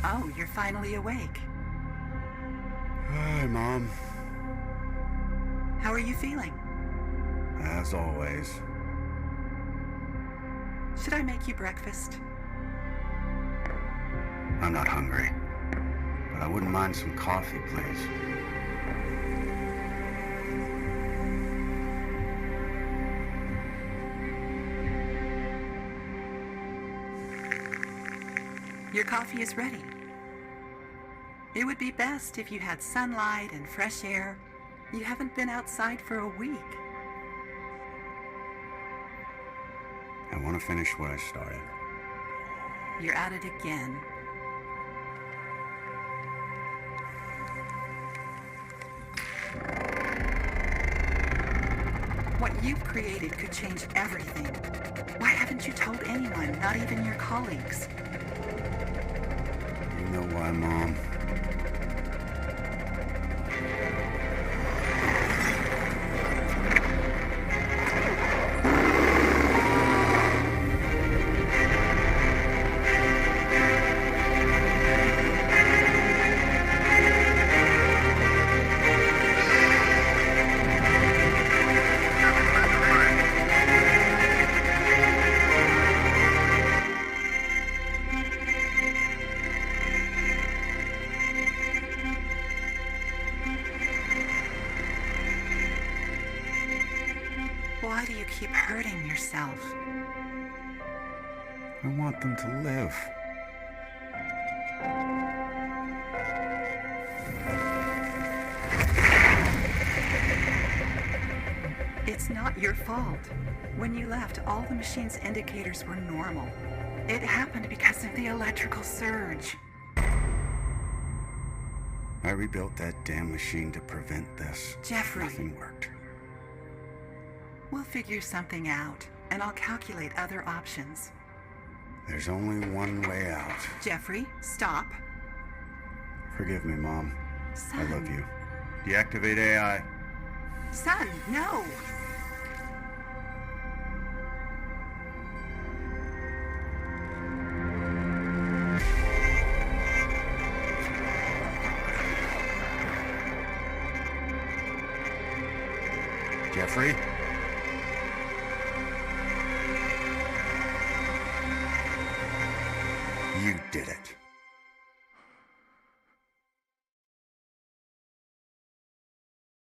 Oh, you're finally awake. Hi, Mom. How are you feeling? As always. Should I make you breakfast? I'm not hungry, but I wouldn't mind some coffee, please. Your coffee is ready. It would be best if you had sunlight and fresh air. You haven't been outside for a week. I want to finish what I started. You're at it again. What you've created could change everything. Why haven't you told anyone, not even your colleagues? You know why, Mom? Why do you keep hurting yourself? I want them to live. It's not your fault. When you left, all the machine's indicators were normal. It happened because of the electrical surge. I rebuilt that damn machine to prevent this. Jeffrey. Nothing worked. We'll figure something out, and I'll calculate other options. There's only one way out. Jeffrey, stop. Forgive me, Mom. Son. I love you. Deactivate AI. Son, no! Jeffrey? You did it.